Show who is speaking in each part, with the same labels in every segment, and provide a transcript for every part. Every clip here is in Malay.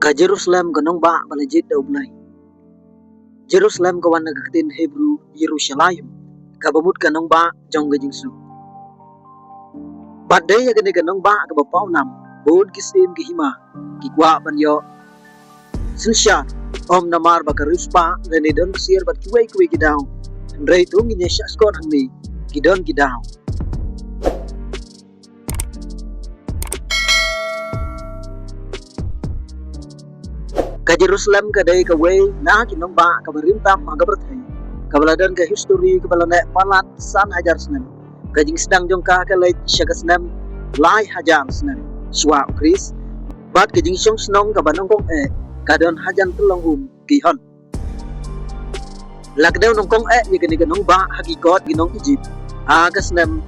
Speaker 1: Ka Jerusalem ka nong ba balajit daw blay. Jerusalem ka wan nagakatin Hebrew Yerushalayim. Kabamut ka nong ba jong ga jingsu. Baday ya gani ka nong ba ka bapaw nam. Bod kisim kihima. Kikwa banyo. Sinsya om namar bakarus pa leni don kusir bat kuwe kidaw. Ndray tung ginya syaskon hangni kidon kidaw. Ka Jerusalem ka day ka way na kinong ba ka barimtam aga berthay ka baladan ka history ka balane palat san hajar snem ka jing sedang jong ka lay syaga snem lai hajar snem swa Kris bat ka jing syong snong ka banong kong ka don hajan tulong kihon lagdaw nong kong ya gani ganong ba hakikot ginong Egypt aga snem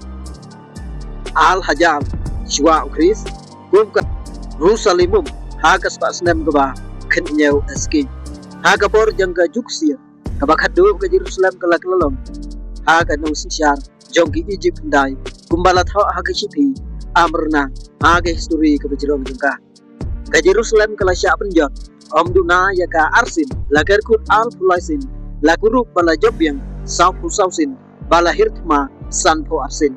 Speaker 1: al hajar swa Kris kum ka Jerusalemum hagas pa snem ka ba kenyaw eski haga bor jangga juksir kabakat do ke Jerusalem kelak lelong haga nong sisyar jongki Egypt ndai kumbalat ho haga shipi amrna haga history ke bejrong jangka ke Jerusalem kala sya penjot om duna ya ka arsin lagar kut al fulaisin laguru bala jobyang saupu sausin bala hirtma sanpo arsin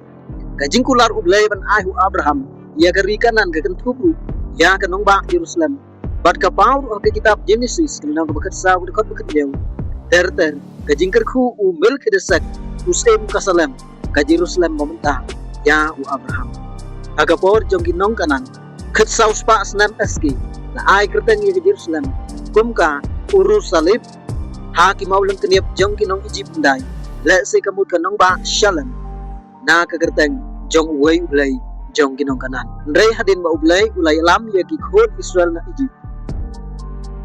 Speaker 1: ka jingkular ublay ban ahu Abraham ya ka rikanan ke kentubu ya ka nong ba Jerusalem bat kapaur ke kitab Genesis kenang bekat saw dekat bekat jauh ter ke jingker khu umil ke desak usem kasalem ke Jerusalem mementah ya u Abraham agapor jongki nong kanan ket saw spa snam eski na ai kerteng ke Jerusalem kumka Urusalib ha ki mau leng keniap jongki nong Egypt ndai le se kamut kanong ba Shalem na ke kerteng jong uwei ulai jongki nong kanan ndrei hadin ba ulai ulai lam ya ki khod Israel na Egypt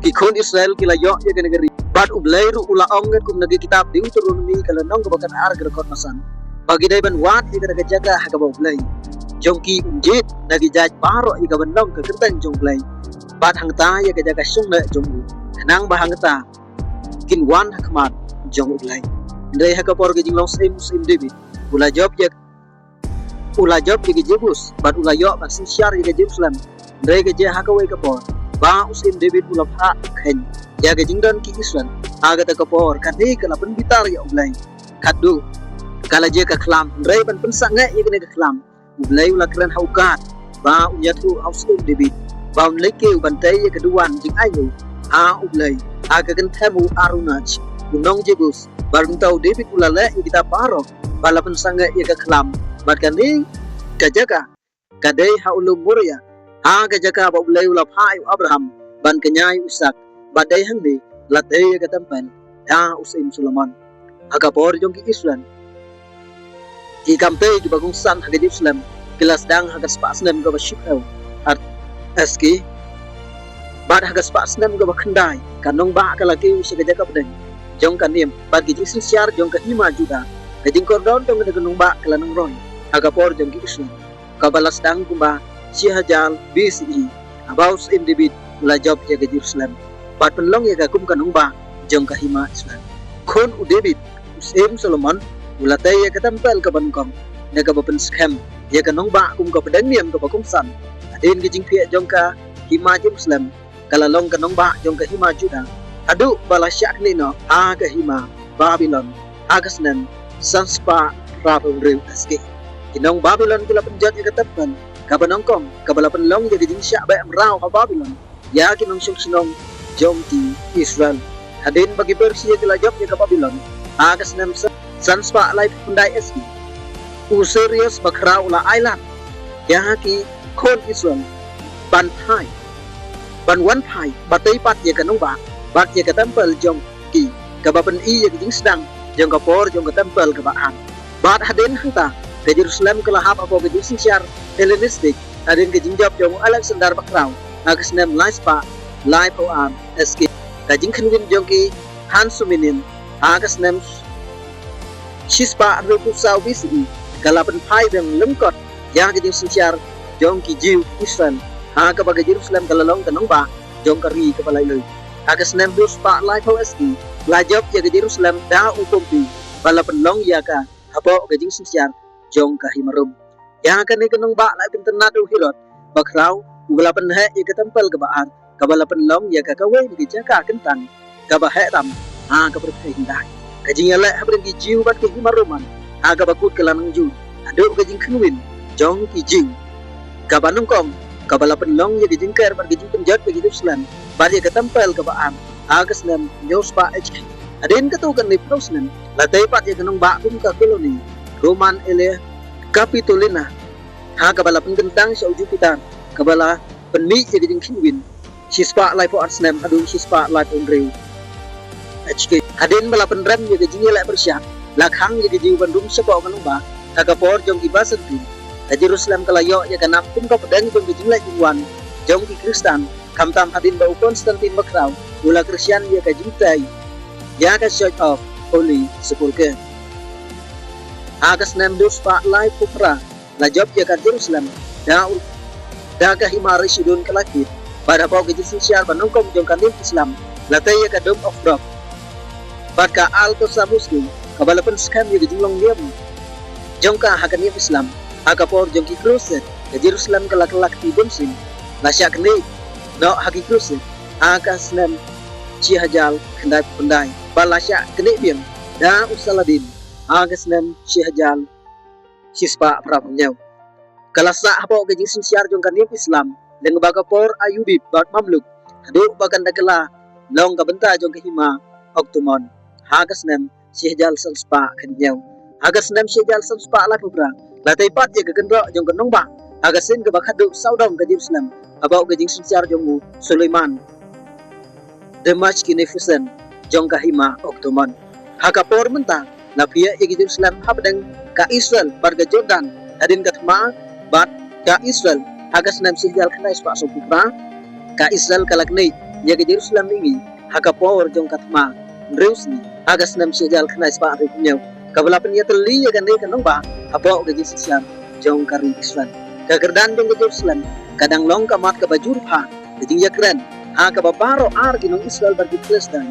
Speaker 1: Kikon Israel kila yo ya negeri bat ublay ru ula onget kum nagi kitab Deuteronomy kala nong kebakan ar gerekot masan bagi dai ban wat ya kena jaga haga ublay jongki unjit nagi jaj paro ya ban nong ke kerteng jong blay bat hangta ya jaga sung na jong kenang bahangta kin wan hakmat jong ublay ndai haga por ge jinglong sim David ula job ya Jebus bat ula yo ban sisyar ya Jerusalem ndai ge haga we kapor ba usim David ulap hak khen ya ga jingdan ki Israel aga ta kapor kade kala pen bitar ya ublay kadu kala je ka khlam rei ban pen sangai ya ga khlam ublay ula kran haukat ba unyatu usim David ba unleke bantai ya keduan jing ayu ha ublay aga kan temu arunach unong Jebus barung tau David ula le ya kita paro bala pen sangai ya ga khlam bat kane kajaga kade ha ulum muria haga jaka ba ulay ulap hayu Abraham ban kenyai usak badai hangni latay ka tempen ya usim Solomon haga por jongki Israel ki kampe ki bagong san haga Jerusalem kilas dang haga spasnem ga basyukau at eski bad haga spasnem ga bakhandai kanong ba kalaki usaga jaka pedeng jong kanim bad ki sisyar jong ka ima juga kajing kordon jong ka nong ba kalanong roy haga por jongki Israel kabalas dang kumba si hajal BCE about in David ula job ya ke Jerusalem bat penlong ya kum kanung ba jong kahima Israel kon u David usim Solomon ula tay ya tempel ka bankom na ka bapen scam ya kanong ba kum ka pedang niam ka bakum san adin ke jing pia jong ka hima Jerusalem kala long kanong ba jong ka hima Juda adu bala syak ni no a ka hima Babylon agasnem sanspa rabu rew aske kinong Babylon kila penjat ya ketepkan kabanongkong kabalapan long ya gijing syak ba amraw ha Babylon ya kinong syong jongki Israel hadin bagi Persia kila job ya ka Babylon agas nem sanspa life pendai eski userius bakraw la island ya ki kon Israel ban wan pai batay pat ya kanong ba bat ya ka tempel jongki kabapan i ya gijing sedang jong ka por jong ka tempel ka baan bat hadin hangta ke Jerusalem kelahap apa ke Jerusalem Hellenistik adin ke jingjab jong Alexander bakraw agas nem laispa lai po am eski kajing kenwin jongki Hansuminin agas nem shispa rupu saw BCE kalapan pai yang lengkot yang ke Jerusalem jongki Jew Israel aga baga Jerusalem kalalong kanong ba jong kari kapalaylay agas nem duspa lai po eski lajab ya ke Jerusalem da ukumpi balapan long ya ka hapo ke Jerusalem jong kahimarum yang akan ikanong ba la pintanado hilot bakraw ugalapan he ika tempel ke baan kabala penlong ya kakawe ni jaka kentang kabah ram kaberkai hindai kajing elek habren ki jiu bat ke himaruman kabakut kelanang ju aduk kajing kenwin jong ki jiu kabanung kom kabala penlong ya kajing ker bat kajing penjat bagi Jerusalem bari katampel kabaan Agasnem Yospa HK adin katukan ni Prosnem latay pat ya kanong bakum ka koloni Roman ele Capitolina kabala penggentang sa Jupiter kabala penmi ya kajing kinwin sispa lai po arsnem adun sispa lai pondreu HK adin bala penrem ya kajing elek bersyak lakhang ya kajing bandung sepo kanong ba kakapor jong ibasan tu Jerusalem kalayo ya kanam kum ka pedang jong kajing lai jingwan jong ki Kristan kamtam adin ba Konstantin Makraw Ula Christian ya kajintai ya ka Church of Holy Sepulchre agas nem dos pa lai pupra la job ya ka Jerusalem da ka himari sidun kalakit pada pau ke jisisyar banongkom jong kanil Islam la tay ya ka Dome of Rock bad ka alto sabusku kabalapan skam ya jinglong diam jong ka hakan Islam akapor jong ki cruset ke Jerusalem kalak-kalak ti bonsin la syak ni no haki cruset agas nem Cihajal kendai pendai balasya kenik biang da usaladin agasnem Cihajal sispa prapnyau kalasa hapo ke jisun siar jong kanip Islam dan bagapor ayubi bat mamluk aduk bagan dagala long ka benta jong hima oktomon agasnem Cihajal sanspa kenyau agasnem Cihajal sanspa la pubra latai pat ya kegendro jong kenong ba agasin ke bakadu saudong ke Jerusalem abau ke jisun siar jong Sulaiman Demas kinefusen jong kahima oktomon hakapor mentang na pia ya Jerusalem habdeng ka Israel barga Jordan adin katma bat ka Israel hagas nam sihjal kanais pa sopupra ka Israel kalaknei ya Jerusalem ini hakapor jong katma reusni hagas nam sihjal kanais pa rupnyau kabalapan ya teli ya ganai kanong ba hapo ke Jerusalem jong kari Israel kagerdan jong Jerusalem kadang long kamat ka bajur pa kejing yakren kababaro ar kinong Israel bagi Palestina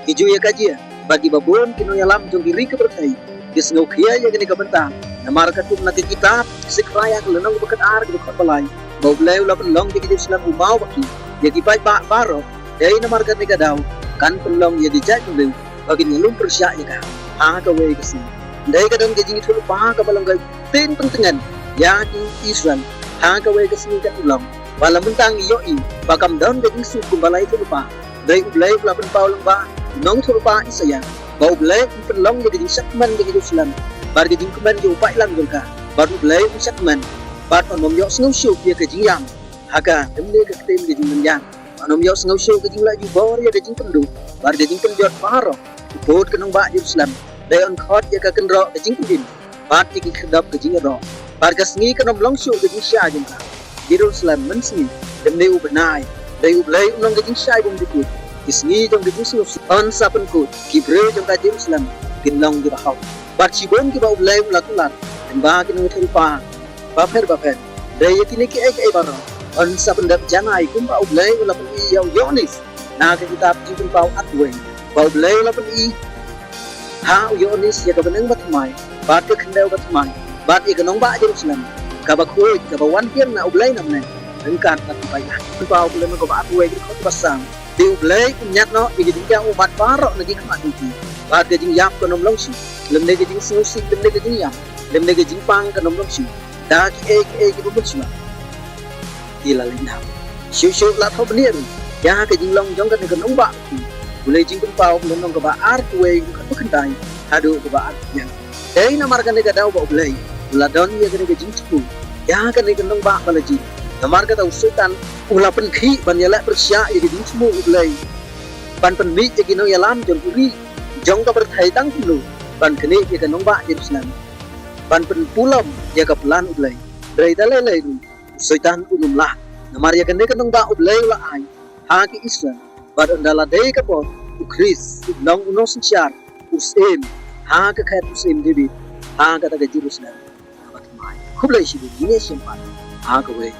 Speaker 1: hiju ya kajia bagi babon kinong yalam jong diri keberkai disngo kia ya gini kabenta namar katum na kitab sikraya kelenong bakat ar kinong kapalay bau belai ulapan long di Jerusalem umau baki ya kipai baro dari namar kat nika daw kan penlong ya dijat kembali bagi nyelum persyak ya ka kawai kesini dari kadang gajing itu lupa kabalang gay tin pentingan ya di Israel kawai kesini kat ulong wala mentang yoi bakam daun gajing su kumbalai tu lupa dari ublai pelapan paulang ba nong tu lupa isaya bau ublai penlong jadi sakman di Jerusalem bar gajing keman di upai lang golka bar ublai sakman bar onom yok sengau syuk dia gajing yang haga demne ke ketem gajing menjang onom yok sengau syuk gajing laju bor ya gajing pendu bar gajing penjot paro bot kenong ba Jerusalem dari on khot ya ka kenro gajing pendin bar iki kedap gajing ro bar kasngi kenom long syuk gajing sya jengka Jerusalem mensni demne u benai dai u blai unang gajing syai bom dikut isni jong gajing su on sapen kut kibre jong ka Jerusalem kinlong di bahau bat sibon ki ba u blai ulatular demba kinong thilpa baper dai yakini ki ek baro on sapen dat janai kum ba u blai ulapan i yaw yonis na ka kitab jipun pau atwe ba u blai ulapan i yonis ya ka beneng batmai bat ka khendau batmai bat i kanong ba Jerusalem kabakoi kabawan pian na ublay namne engkan patupay pau ublay ko ba atwe ki ko basang di ublay nyat no igiding ka umat paro nagi kamat duti bat gajing yap ko nom longsi lemne gajing susi lemne gajing yap lemne gajing pang ka nom longsi da ki ki bubut sima ila lina shu la tho bnier ya ka jing long jong ka ne nong ba ulay jing pau nong ka ba artwe ka kendai hadu ka ba artnya dai na markan ne ka daw ba ublay Uladon ya kene gajing cepu ya kan ikan nong ba balaji namar kata usutan ulapan khi ban yala persya ya gajing cemu ublai ban penmi ya kinong yalam jong uri jong ka berthai tang pulu ban kene ya kan nong ba Jerusalem ban pen pulam ya ka pelan ublai dai dalai ru soitan unum lah namar ya kene kan nong ba ublai la ai ki Israel ban andala dai ka po ukris nong uno sinsyar usem ka khat usem David ka ta Jerusalem Kublai shi ne shin pa ha ka wai